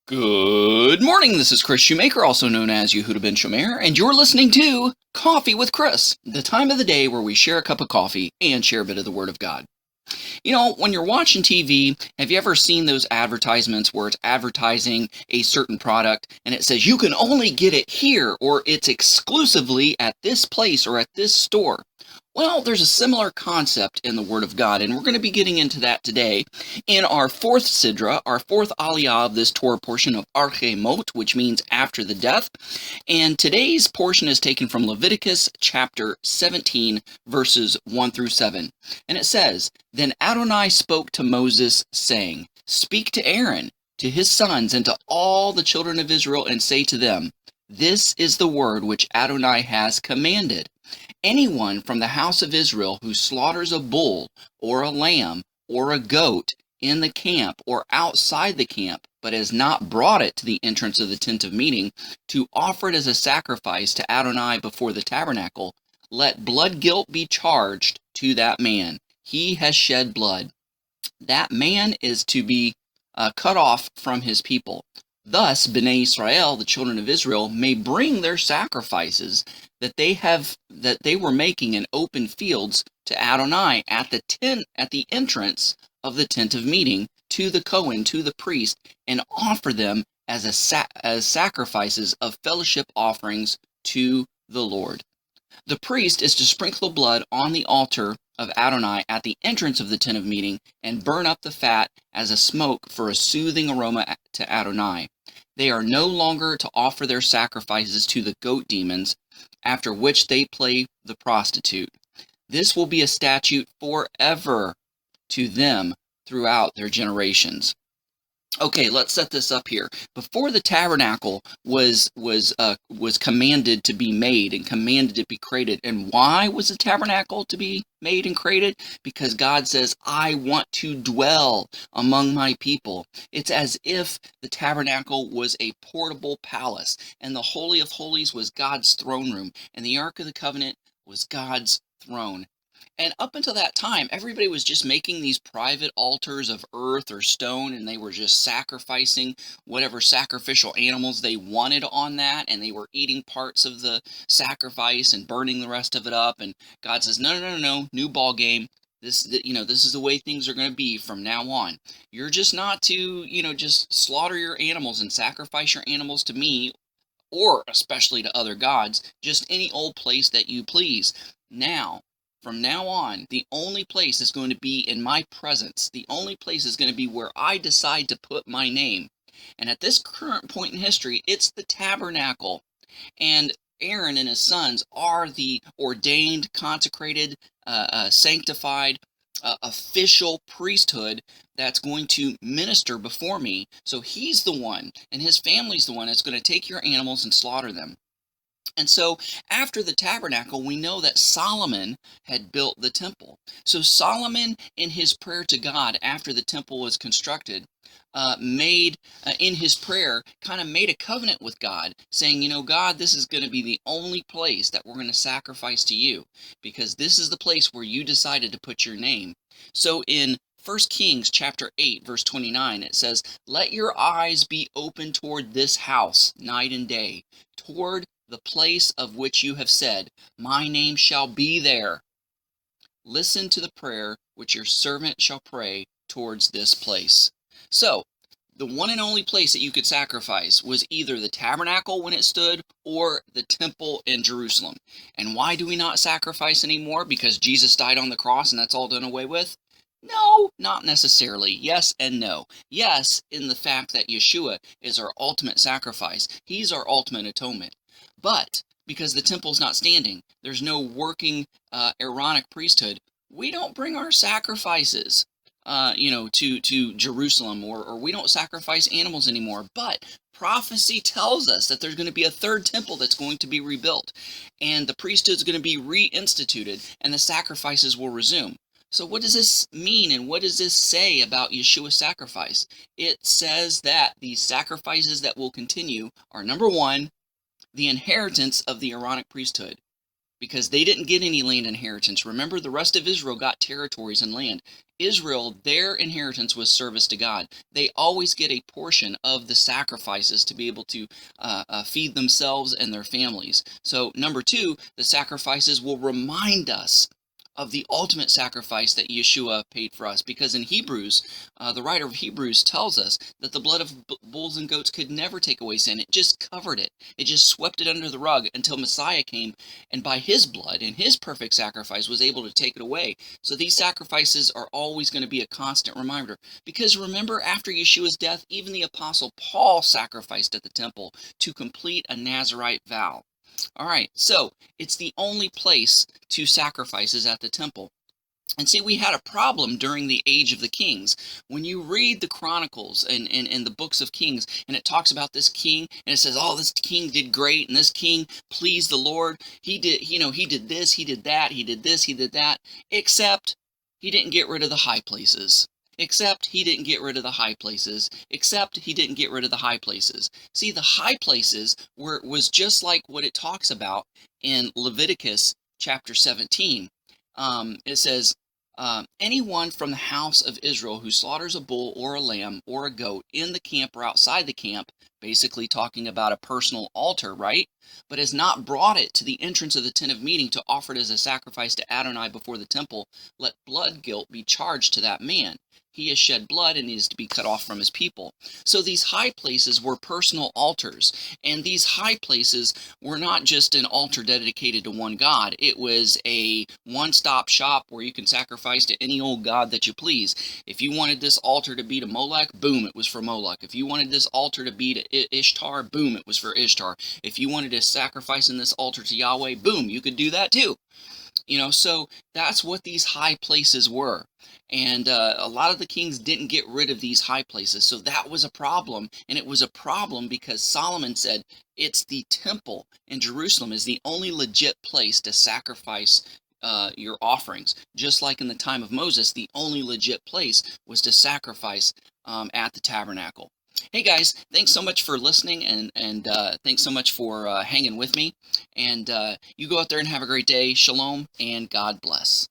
Good morning, this is Kris Shoemaker, also known as Yehudah ben Shomeyr, and you're listening to Coffee with Kris, the time of the day where we share a cup of coffee and share a bit of the Word of God. You know, when you're watching TV, have you ever seen those advertisements where it's advertising a certain product and it says you can only get it here or it's exclusively at this place or at this store? Well, there's a similar concept in the Word of God, and we're going to be getting into that today in our fourth Sidra, our fourth Aliyah of this Torah portion of Acharei Mot, which means after the death. And today's portion is taken from Leviticus chapter 17, verses 1 through 7. And it says, "Then Adonai spoke to Moses, saying, Speak to Aaron, to his sons, and to all the children of Israel, and say to them, This is the word which Adonai has commanded. Anyone from the house of Israel who slaughters a bull or a lamb or a goat in the camp or outside the camp, but has not brought it to the entrance of the tent of meeting to offer it as a sacrifice to Adonai before the tabernacle, let blood guilt be charged to that man. He has shed blood. That man is to be cut off from his people. Thus, Bnei Israel, the children of Israel, may bring their sacrifices that they were making in open fields to Adonai at the entrance of the tent of meeting to the Cohen, to the priest, and offer them as sacrifices of fellowship offerings to the Lord. The priest is to sprinkle the blood on the altar of Adonai at the entrance of the tent of meeting and burn up the fat as a smoke for a soothing aroma to Adonai. They are no longer to offer their sacrifices to the goat demons, after which they play the prostitute. This will be a statute forever to them throughout their generations." Okay, let's set this up here. Before the tabernacle was commanded to be made and commanded to be created, and why was the tabernacle to be made and created? Because God says, "I want to dwell among my people." It's as if the tabernacle was a portable palace, and the Holy of Holies was God's throne room, and the Ark of the Covenant was God's throne. And up until that time, everybody was just making these private altars of earth or stone, and they were just sacrificing whatever sacrificial animals they wanted on that, and they were eating parts of the sacrifice and burning the rest of it up. And God says, "No, no, no, no, new ball game. This is the way things are going to be from now on. You're just not to, just slaughter your animals and sacrifice your animals to me, or especially to other gods, just any old place that you please. From now on, the only place is going to be in my presence. The only place is going to be where I decide to put my name." And at this current point in history, it's the tabernacle. And Aaron and his sons are the ordained, consecrated, sanctified, official priesthood that's going to minister before me. So he's the one, and his family's the one that's going to take your animals and slaughter them. And so after the tabernacle, we know that Solomon had built the temple. So Solomon, in his prayer to God after the temple was constructed, made a covenant with God, saying, "God, this is going to be the only place that we're going to sacrifice to you, because this is the place where you decided to put your name." So in 1 Kings chapter 8, verse 29, it says, "Let your eyes be open toward this house night and day, toward the place of which you have said, My name shall be there. Listen to the prayer which your servant shall pray towards this place." So, the one and only place that you could sacrifice was either the tabernacle when it stood or the temple in Jerusalem. And why do we not sacrifice anymore? Because Jesus died on the cross and that's all done away with? No, not necessarily. Yes and no. Yes, in the fact that Yeshua is our ultimate sacrifice. He's our ultimate atonement. But because the temple's not standing, there's no working Aaronic priesthood, we don't bring our sacrifices to Jerusalem, or we don't sacrifice animals anymore. But prophecy tells us that there's going to be a third temple that's going to be rebuilt, and the priesthood is going to be reinstituted, and the sacrifices will resume. So what does this mean, and what does this say about Yeshua's sacrifice? It says that these sacrifices that will continue are, number one, the inheritance of the Aaronic priesthood, because they didn't get any land inheritance. Remember, the rest of Israel got territories and land. Israel, their inheritance was service to God. They always get a portion of the sacrifices to be able to feed themselves and their families. So number two, the sacrifices will remind us of the ultimate sacrifice that Yeshua paid for us. Because in Hebrews, the writer of Hebrews tells us that the blood of bulls and goats could never take away sin. It just covered it. It just swept it under the rug until Messiah came, and by his blood and his perfect sacrifice was able to take it away. So these sacrifices are always going to be a constant reminder. Because remember, after Yeshua's death, even the Apostle Paul sacrificed at the temple to complete a Nazirite vow. All right, so it's the only place to sacrifice is at the temple. And see, we had a problem during the age of the kings. When you read the Chronicles and the books of Kings, and it talks about this king, and it says, oh, this king did great, and this king pleased the Lord. He did, he did this, he did that, he did this, he did that, except he didn't get rid of the high places. Except he didn't get rid of the high places. Except he didn't get rid of the high places. See, the high places was just like what it talks about in Leviticus chapter 17. It says, anyone from the house of Israel who slaughters a bull or a lamb or a goat in the camp or outside the camp, basically talking about a personal altar, right? But has not brought it to the entrance of the tent of meeting to offer it as a sacrifice to Adonai before the temple, let blood guilt be charged to that man. He has shed blood and is to be cut off from his people. So these high places were personal altars. And these high places were not just an altar dedicated to one god. It was a one-stop shop where you can sacrifice to any old god that you please. If you wanted this altar to be to Molech, boom, it was for Molech. If you wanted this altar to be to Ishtar, boom, it was for Ishtar. If you wanted to sacrifice in this altar to Yahweh, boom, you could do that too. So that's what these high places were. And a lot of the kings didn't get rid of these high places. So that was a problem. And it was a problem because Solomon said it's the temple in Jerusalem is the only legit place to sacrifice your offerings. Just like in the time of Moses, the only legit place was to sacrifice at the tabernacle. Hey guys, thanks so much for listening, and thanks so much for hanging with me. And you go out there and have a great day. Shalom, and God bless.